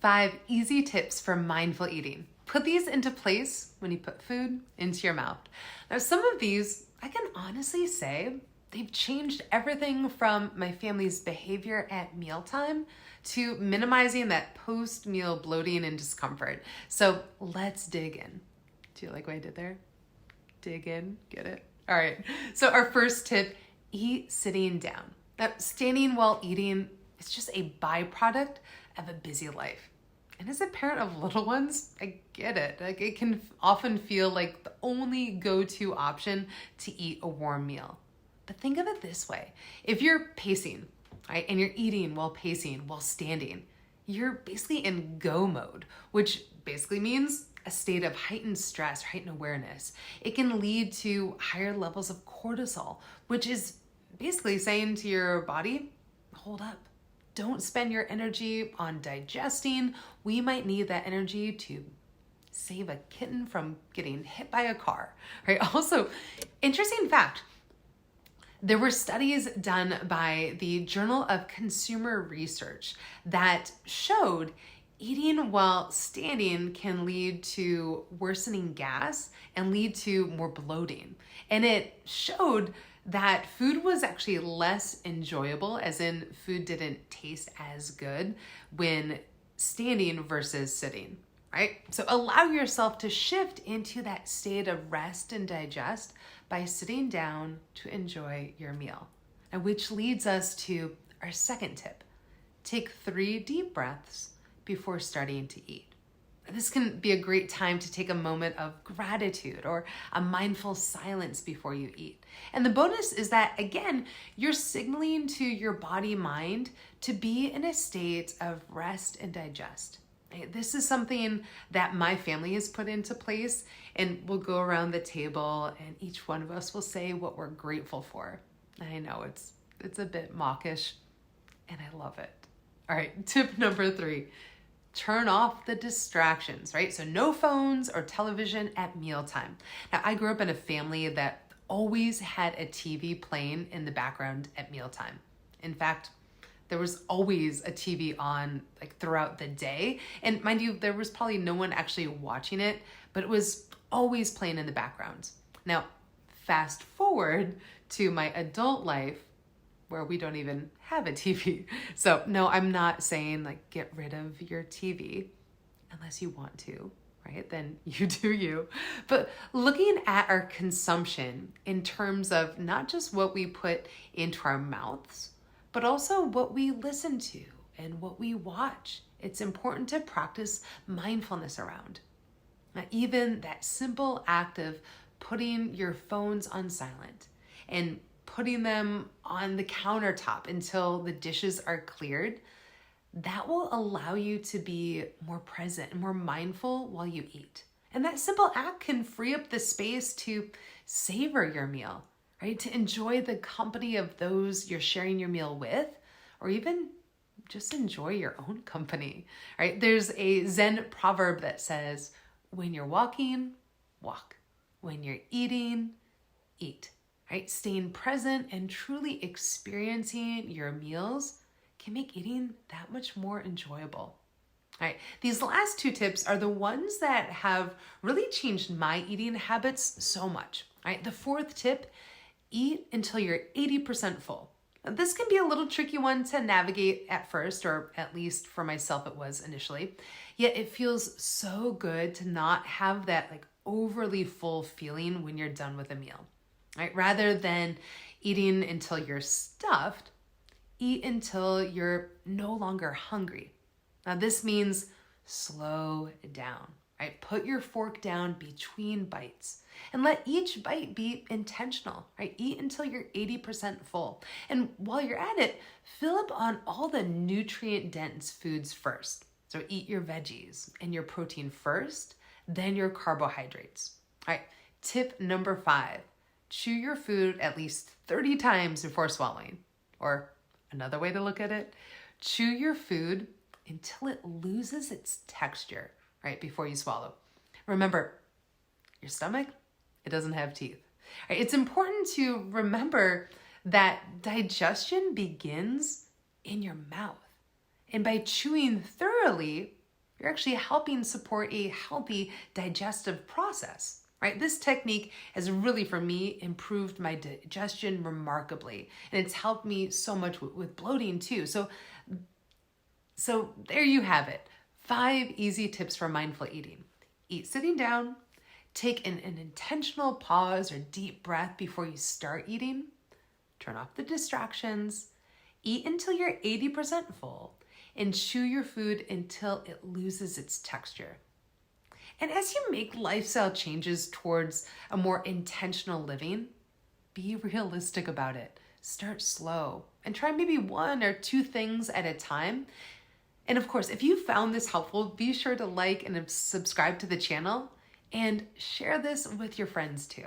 5 easy tips for mindful eating. Put these into place when you put food into your mouth. Now, some of these, I can honestly say, they've changed everything from my family's behavior at mealtime to minimizing that post-meal bloating and discomfort. So let's dig in. Do you like what I did there? Dig in, get it? All right, so our first tip, eat sitting down. Now, standing while eating is just a byproduct of a busy life. And as a parent of little ones, I get it. Like, it can often feel like the only go-to option to eat a warm meal. But think of it this way. If you're pacing, right, and you're eating while pacing, while standing, you're basically in go mode, which basically means a state of heightened stress, heightened awareness. It can lead to higher levels of cortisol, which is basically saying to your body, hold up. Don't spend your energy on digesting. We might need that energy to save a kitten from getting hit by a car, right? Also, interesting fact, there were studies done by the Journal of Consumer Research that showed eating while standing can lead to worsening gas and lead to more bloating. And it showed that food was actually less enjoyable, as in food didn't taste as good when standing versus sitting, right? So allow yourself to shift into that state of rest and digest by sitting down to enjoy your meal. And which leads us to our second tip. Take 3 deep breaths before starting to eat. This can be a great time to take a moment of gratitude or a mindful silence before you eat. And the bonus is that, again, you're signaling to your body-mind to be in a state of rest and digest. This is something that my family has put into place, and we'll go around the table and each one of us will say what we're grateful for. I know it's a bit mawkish, and I love it. All right, tip number 3. Turn off the distractions, right? So no phones or television at mealtime. Now, I grew up in a family that always had a TV playing in the background at mealtime. In fact, there was always a TV on like throughout the day. And mind you, there was probably no one actually watching it, but it was always playing in the background. Now, fast forward to my adult life, where we don't even have a TV. So no, I'm not saying like get rid of your TV unless you want to, right? Then you do you. But looking at our consumption in terms of not just what we put into our mouths, but also what we listen to and what we watch. It's important to practice mindfulness around. Now, even that simple act of putting your phones on silent and putting them on the countertop until the dishes are cleared, that will allow you to be more present and more mindful while you eat. And that simple act can free up the space to savor your meal, right? To enjoy the company of those you're sharing your meal with, or even just enjoy your own company, right? There's a Zen proverb that says, when you're walking, walk. When you're eating, eat. Right? Staying present and truly experiencing your meals can make eating that much more enjoyable. All right, these last 2 tips are the ones that have really changed my eating habits so much. All right, the 4th tip, eat until you're 80% full. Now, this can be a little tricky one to navigate at first, or at least for myself it was initially. Yet it feels so good to not have that like overly full feeling when you're done with a meal. Right? Rather than eating until you're stuffed, eat until you're no longer hungry. Now, this means slow down, right? Put your fork down between bites and let each bite be intentional, right? Eat until you're 80% full. And while you're at it, fill up on all the nutrient-dense foods first. So eat your veggies and your protein first, then your carbohydrates. All right, tip number 5. Chew your food at least 30 times before swallowing. Or another way to look at it, chew your food until it loses its texture, right, before you swallow. Remember, your stomach, it doesn't have teeth. Right? It's important to remember that digestion begins in your mouth. And by chewing thoroughly, you're actually helping support a healthy digestive process, right? This technique has really, for me, improved my digestion remarkably. And it's helped me so much with bloating too. So there you have it. 5 easy tips for mindful eating. Eat sitting down. Take an intentional pause or deep breath before you start eating. Turn off the distractions. Eat until you're 80% full. And chew your food until it loses its texture. And as you make lifestyle changes towards a more intentional living, be realistic about it. Start slow and try maybe 1 or 2 things at a time. And of course, if you found this helpful, be sure to like and subscribe to the channel and share this with your friends too.